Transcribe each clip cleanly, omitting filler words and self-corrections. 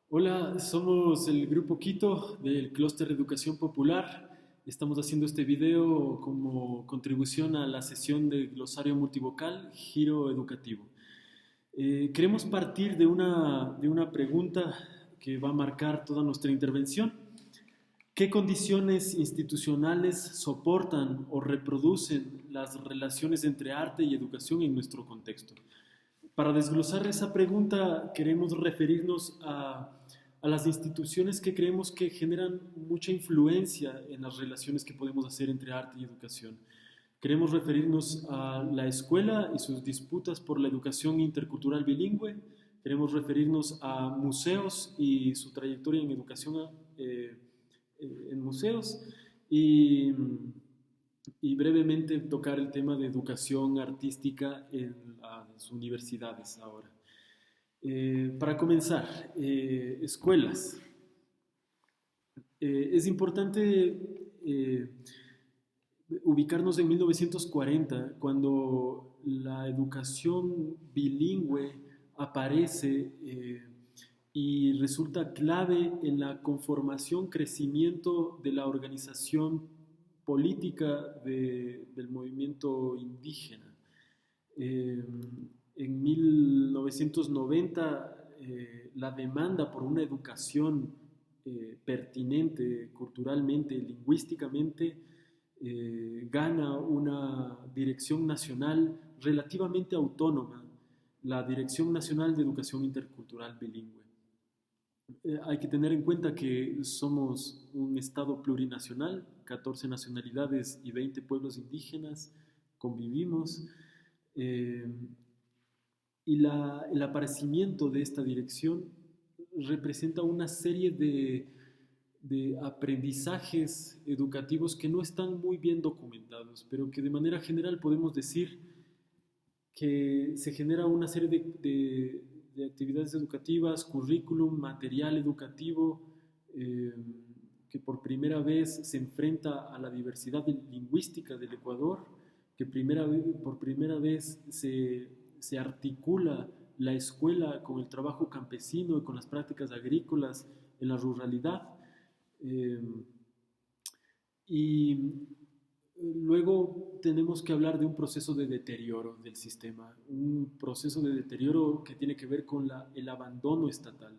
Hola, somos el Grupo Quito del Clúster de Educación Popular. Estamos haciendo este video como contribución a la sesión de glosario multivocal Giro Educativo. Queremos partir de una pregunta que va a marcar toda nuestra intervención. ¿Qué condiciones institucionales soportan o reproducen las relaciones entre arte y educación en nuestro contexto? Para desglosar esa pregunta, queremos referirnos a las instituciones que creemos que generan mucha influencia en las relaciones que podemos hacer entre arte y educación. Queremos referirnos a la escuela y sus disputas por la educación intercultural bilingüe. Queremos referirnos a museos y su trayectoria en educación eh, en museos. Y, y brevemente tocar el tema de educación artística en las universidades ahora. Para comenzar, escuelas. Es importante ubicarnos en 1940, cuando la educación bilingüe aparece y resulta clave en la conformación, crecimiento de la organización política del movimiento indígena. Eh, en 1990, la demanda por una educación pertinente culturalmente, lingüísticamente, gana una dirección nacional relativamente autónoma, la Dirección Nacional de Educación Intercultural Bilingüe. Hay que tener en cuenta que somos un estado plurinacional, 14 nacionalidades y 20 pueblos indígenas, convivimos, eh, y el aparecimiento de esta dirección representa una serie de aprendizajes educativos que no están muy bien documentados, pero que de manera general podemos decir que se genera una serie de actividades educativas, currículum, material educativo, eh, que por primera vez se enfrenta a la diversidad lingüística del Ecuador, que por primera vez se articula la escuela con el trabajo campesino y con las prácticas agrícolas en la ruralidad. Eh, y luego tenemos que hablar de un proceso de deterioro del sistema, un proceso de deterioro que tiene que ver con el abandono estatal.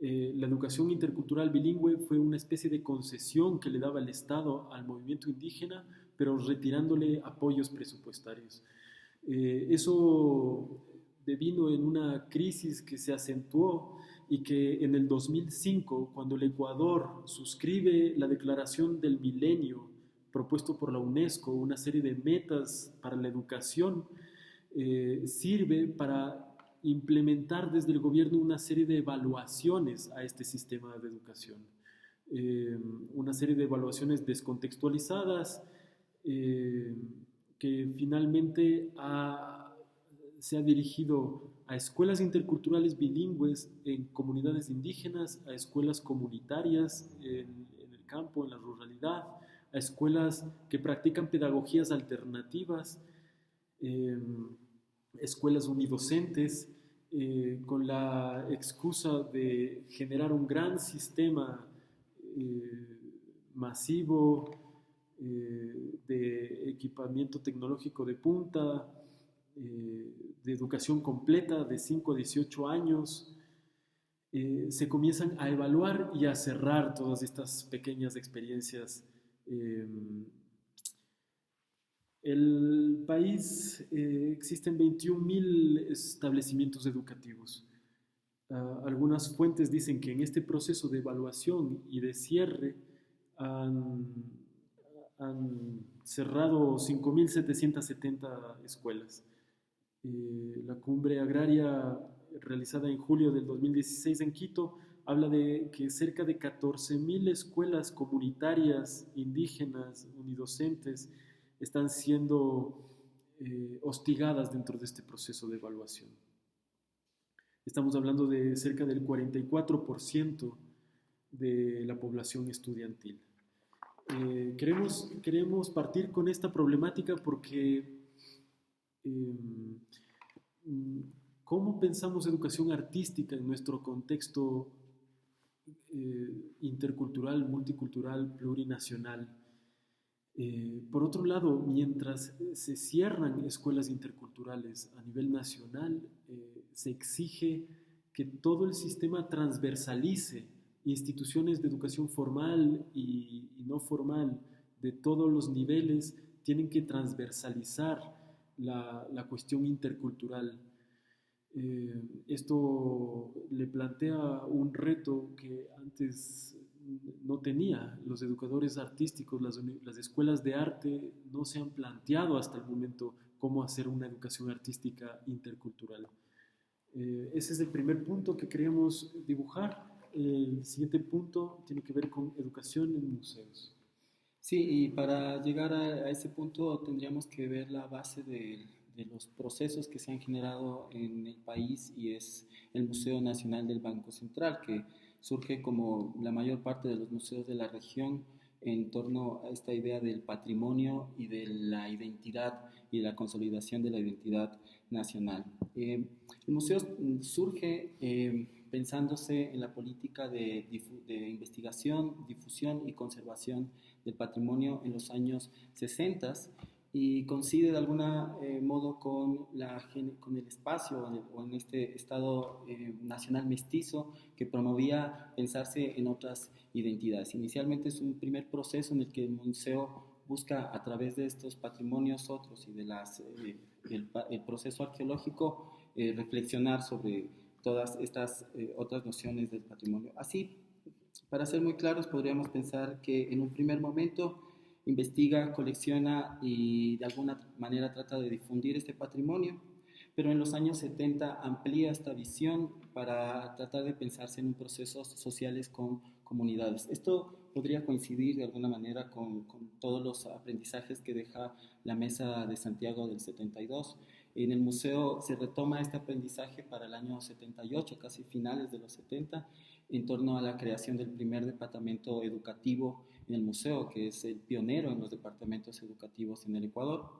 La educación intercultural bilingüe fue una especie de concesión que le daba el Estado al movimiento indígena, pero retirándole apoyos presupuestarios. Eso devino en una crisis que se acentuó y que en el 2005, cuando el Ecuador suscribe la Declaración del Milenio propuesto por la UNESCO, una serie de metas para la educación, sirve para implementar desde el gobierno una serie de evaluaciones a este sistema de educación. Una serie de evaluaciones descontextualizadas, eh, que finalmente se ha dirigido a escuelas interculturales bilingües en comunidades indígenas, a escuelas comunitarias en el campo, en la ruralidad, a escuelas que practican pedagogías alternativas, eh, escuelas unidocentes, con la excusa de generar un gran sistema eh, masivo de equipamiento tecnológico de punta, de educación completa de 5 a 18 años. Se comienzan a evaluar y a cerrar todas estas pequeñas experiencias. eh, el país, existen 21.000 establecimientos educativos. Algunas fuentes dicen que en este proceso de evaluación y de cierre han, han cerrado 5.770 escuelas. La cumbre agraria realizada en julio del 2016 en Quito habla de que cerca de 14.000 escuelas comunitarias, indígenas, unidocentes, están siendo hostigadas dentro de este proceso de evaluación. Estamos hablando de cerca del 44% de la población estudiantil. Queremos partir con esta problemática porque eh, ¿cómo pensamos educación artística en nuestro contexto intercultural, multicultural, plurinacional. Por otro lado, mientras se cierran escuelas interculturales a nivel nacional, se exige que todo el sistema transversalice instituciones de educación formal y no formal de todos los niveles, tienen que transversalizar la cuestión intercultural. Esto le plantea un reto que antes no tenía. Los educadores artísticos, las escuelas de arte no se han planteado hasta el momento cómo hacer una educación artística intercultural. Ese es el primer punto que queríamos dibujar. El siguiente punto tiene que ver con educación en museos. Sí, y para llegar a ese punto tendríamos que ver la base de los procesos que se han generado en el país y es el Museo Nacional del Banco Central, que surge como la mayor parte de los museos de la región en torno a esta idea del patrimonio y de la identidad y la consolidación de la identidad nacional. El museo surge pensándose en la política de investigación, difusión y conservación del patrimonio en los años 60 y coincide de algún modo con el espacio o en este Estado nacional mestizo que promovía pensarse en otras identidades. Inicialmente es un primer proceso en el que el museo busca a través de estos patrimonios otros y de el proceso arqueológico reflexionar sobre todas estas otras nociones del patrimonio. Así, para ser muy claros, podríamos pensar que en un primer momento investiga, colecciona y de alguna manera trata de difundir este patrimonio, pero en los años 70 amplía esta visión para tratar de pensarse en procesos sociales con comunidades. Esto podría coincidir de alguna manera con todos los aprendizajes que deja la Mesa de Santiago del 72. En el museo se retoma este aprendizaje para el año 78, casi finales de los 70, en torno a la creación del primer departamento educativo en el museo, que es el pionero en los departamentos educativos en el Ecuador,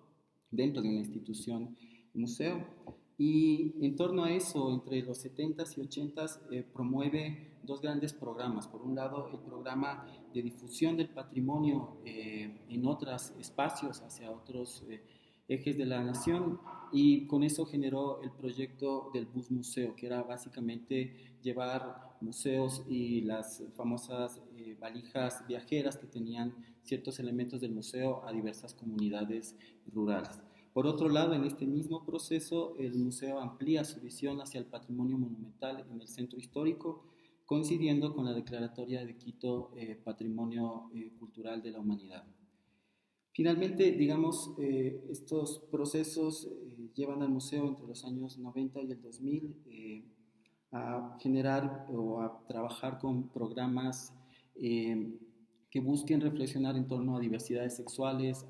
dentro de una institución museo. Y en torno a eso, entre los 70s y 80s, promueve dos grandes programas. Por un lado, el programa de difusión del patrimonio en otros espacios, hacia otros ejes de la nación, y con eso generó el proyecto del Bus Museo, que era básicamente llevar museos y las famosas valijas viajeras que tenían ciertos elementos del museo a diversas comunidades rurales. Por otro lado, en este mismo proceso, el museo amplía su visión hacia el patrimonio monumental en el centro histórico, coincidiendo con la Declaratoria de Quito Patrimonio Cultural de la Humanidad. Finalmente, digamos, estos procesos llevan al museo entre los años 90 y el 2000 a generar o a trabajar con programas que busquen reflexionar en torno a diversidades sexuales,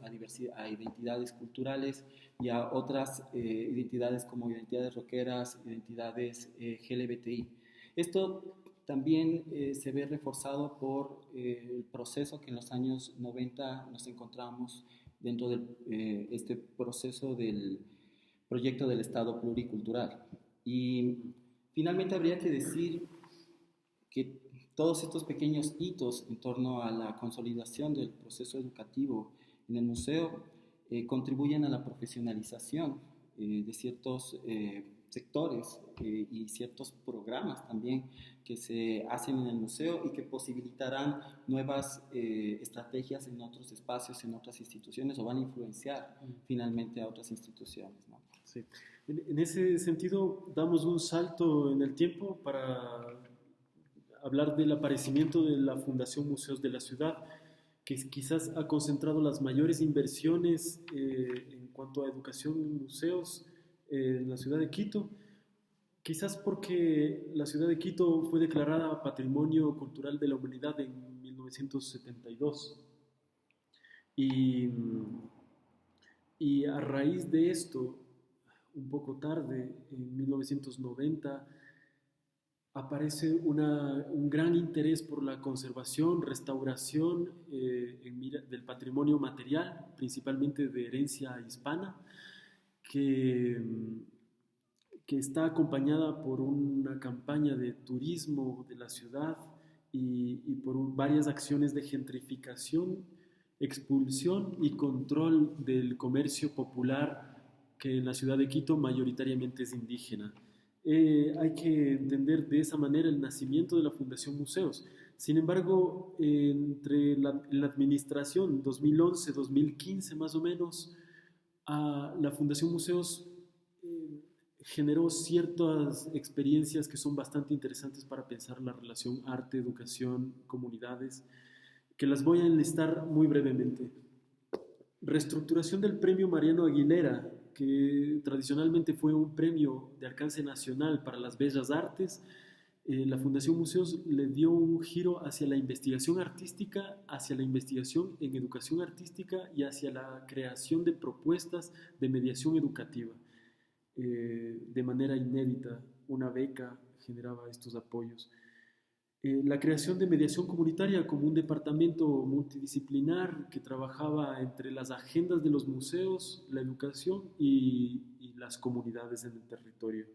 a identidades culturales y a otras identidades como identidades rockeras, identidades LGBTI. Esto también se ve reforzado por el proceso que en los años 90 nos encontramos dentro de este proceso del proyecto del Estado pluricultural. Y finalmente habría que decir que todos estos pequeños hitos en torno a la consolidación del proceso educativo en el museo contribuyen a la profesionalización de ciertos sectores y ciertos programas también que se hacen en el museo y que posibilitarán nuevas estrategias en otros espacios, en otras instituciones o van a influenciar finalmente a otras instituciones, ¿no? Sí. En ese sentido, damos un salto en el tiempo para hablar del aparecimiento de la Fundación Museos de la Ciudad, que quizás ha concentrado las mayores inversiones en cuanto a educación en museos en la ciudad de Quito, quizás porque la ciudad de Quito fue declarada Patrimonio Cultural de la Humanidad en 1972. Y, y a raíz de esto, un poco tarde, en 1990, aparece un gran interés por la conservación, restauración del patrimonio material, principalmente de herencia hispana, que, que está acompañada por una campaña de turismo de la ciudad y por varias acciones de gentrificación, expulsión y control del comercio popular que en la ciudad de Quito mayoritariamente es indígena. Hay que entender de esa manera el nacimiento de la Fundación Museos. Sin embargo, entre la administración 2011-2015 más o menos, la Fundación Museos generó ciertas experiencias que son bastante interesantes para pensar la relación arte, educación, comunidades, que las voy a enlistar muy brevemente. Reestructuración del premio Mariano Aguilera, que tradicionalmente fue un premio de alcance nacional para las bellas artes. La Fundación Museos le dio un giro hacia la investigación artística, hacia la investigación en educación artística y hacia la creación de propuestas de mediación educativa. De manera inédita, una beca generaba estos apoyos. La creación de mediación comunitaria como un departamento multidisciplinar que trabajaba entre las agendas de los museos, la educación y las comunidades en el territorio.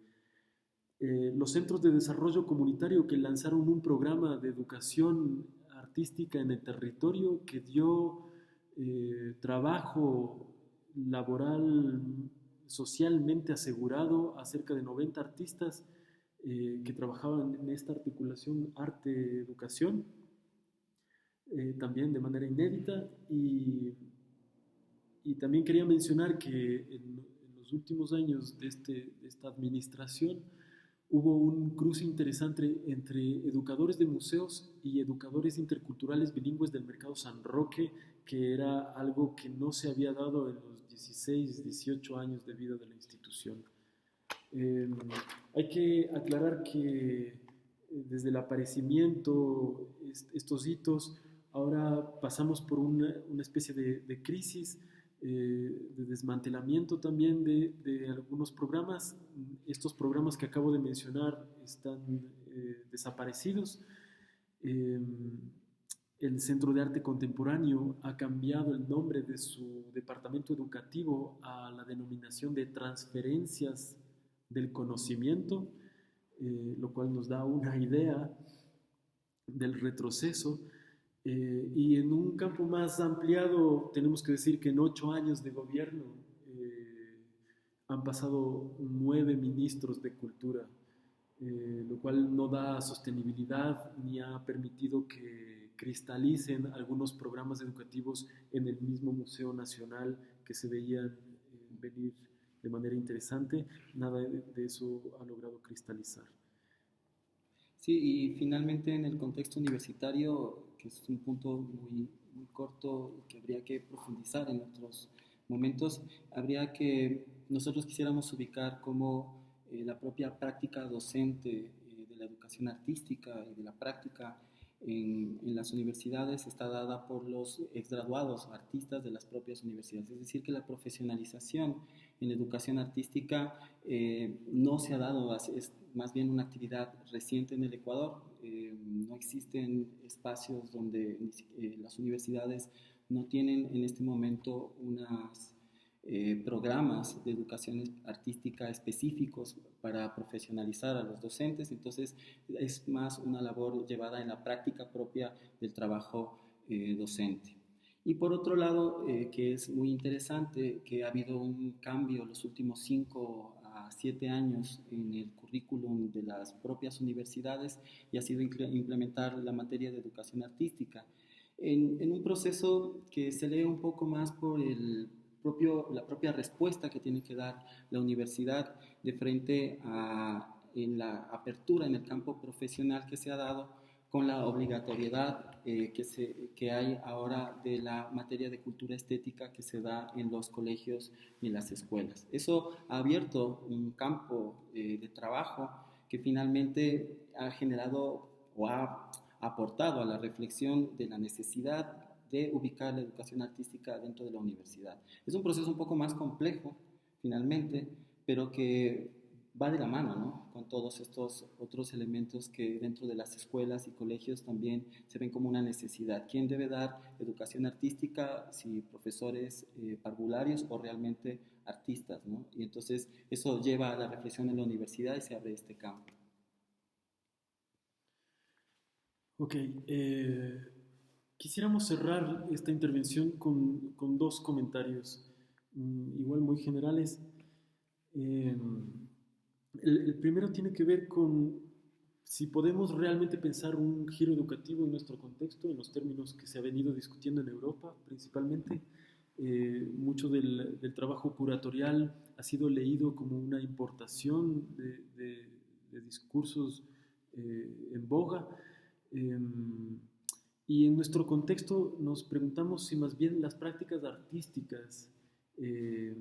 Los centros de desarrollo comunitario que lanzaron un programa de educación artística en el territorio que dio trabajo laboral socialmente asegurado a cerca de 90 artistas que trabajaban en esta articulación arte-educación, también de manera inédita. Y también quería mencionar que en los últimos años de esta administración hubo un cruce interesante entre educadores de museos y educadores interculturales bilingües del Mercado San Roque, que era algo que no se había dado en los 16, 18 años de vida de la institución. Hay que aclarar que desde el aparecimiento, estos hitos, ahora pasamos por una especie de crisis, de desmantelamiento también de algunos programas. Estos programas que acabo de mencionar están desaparecidos. El Centro de Arte Contemporáneo ha cambiado el nombre de su departamento educativo a la denominación de Transferencias del Conocimiento, lo cual nos da una idea del retroceso. Y en un campo más ampliado, tenemos que decir que en 8 años de gobierno han pasado 9 ministros de cultura, lo cual no da sostenibilidad ni ha permitido que cristalicen algunos programas educativos en el mismo Museo Nacional que se veían venir de manera interesante. Nada de eso ha logrado cristalizar. Sí, y finalmente en el contexto universitario, que es un punto muy, muy corto que habría que profundizar en otros momentos, habría que nosotros quisiéramos ubicar cómo la propia práctica docente de la educación artística y de la práctica en las universidades está dada por los exgraduados artistas de las propias universidades. Es decir, que la profesionalización en la educación artística no se ha dado, es más bien una actividad reciente en el Ecuador. No existen espacios donde las universidades no tienen en este momento unos programas de educación artística específicos para profesionalizar a los docentes. Entonces es más una labor llevada en la práctica propia del trabajo docente. Y por otro lado, que es muy interesante, que ha habido un cambio los últimos 5 a 7 años en el currículum de las propias universidades, y ha sido implementar la materia de educación artística en un proceso que se lee un poco más por la propia respuesta que tiene que dar la universidad de frente a la apertura en el campo profesional que se ha dado con la obligatoriedad que hay ahora de la materia de cultura estética que se da en los colegios y en las escuelas. Eso ha abierto un campo de trabajo que finalmente ha generado o ha aportado a la reflexión de la necesidad de ubicar la educación artística dentro de la universidad. Es un proceso un poco más complejo, finalmente, pero que va de la mano, ¿no?, con todos estos otros elementos que dentro de las escuelas y colegios también se ven como una necesidad. ¿Quién debe dar educación artística? Si profesores parvularios o realmente artistas, ¿no? Y entonces eso lleva a la reflexión en la universidad y se abre este campo. Ok, quisiéramos cerrar esta intervención con dos comentarios, igual muy generales. Eh, el primero tiene que ver con si podemos realmente pensar un giro educativo en nuestro contexto, en los términos que se ha venido discutiendo en Europa principalmente. Mucho del trabajo curatorial ha sido leído como una importación de discursos en boga. Eh, y en nuestro contexto nos preguntamos si más bien las prácticas artísticas, eh,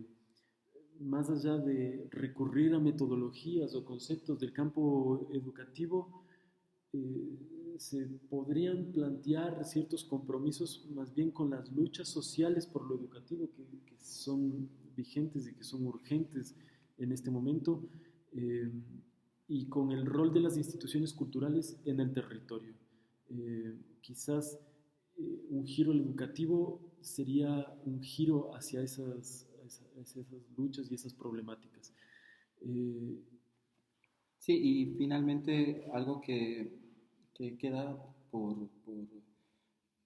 más allá de recurrir a metodologías o conceptos del campo educativo, se podrían plantear ciertos compromisos más bien con las luchas sociales por lo educativo que son vigentes y que son urgentes en este momento, eh, y con el rol de las instituciones culturales en el territorio. Quizás un giro educativo sería un giro hacia esas luchas y esas problemáticas. Eh, Sí, y finalmente algo que queda por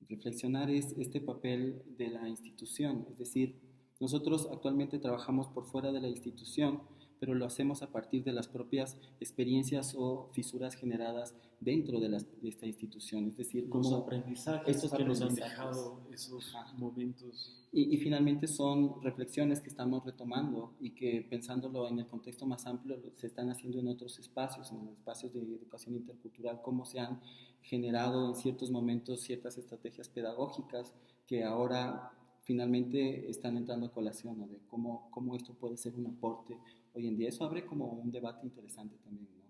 reflexionar es este papel de la institución. Es decir, nosotros actualmente trabajamos por fuera de la institución, pero lo hacemos a partir de las propias experiencias o fisuras generadas dentro de esta institución. Es decir, los aprendizajes estos que nos han aprendizajes. dejado esos momentos. Y finalmente son reflexiones que estamos retomando y que pensándolo en el contexto más amplio se están haciendo en otros espacios, en los espacios de educación intercultural, cómo se han generado en ciertos momentos ciertas estrategias pedagógicas que ahora finalmente están entrando a colación, ¿no? De cómo esto puede ser un aporte hoy en día. Eso abre como un debate interesante también, ¿no?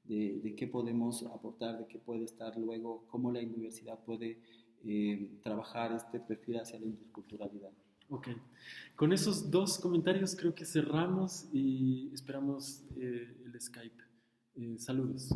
De qué podemos aportar, de qué puede estar luego, cómo la universidad puede trabajar este perfil hacia la interculturalidad. Ok, con esos dos comentarios creo que cerramos y esperamos el Skype. Saludos.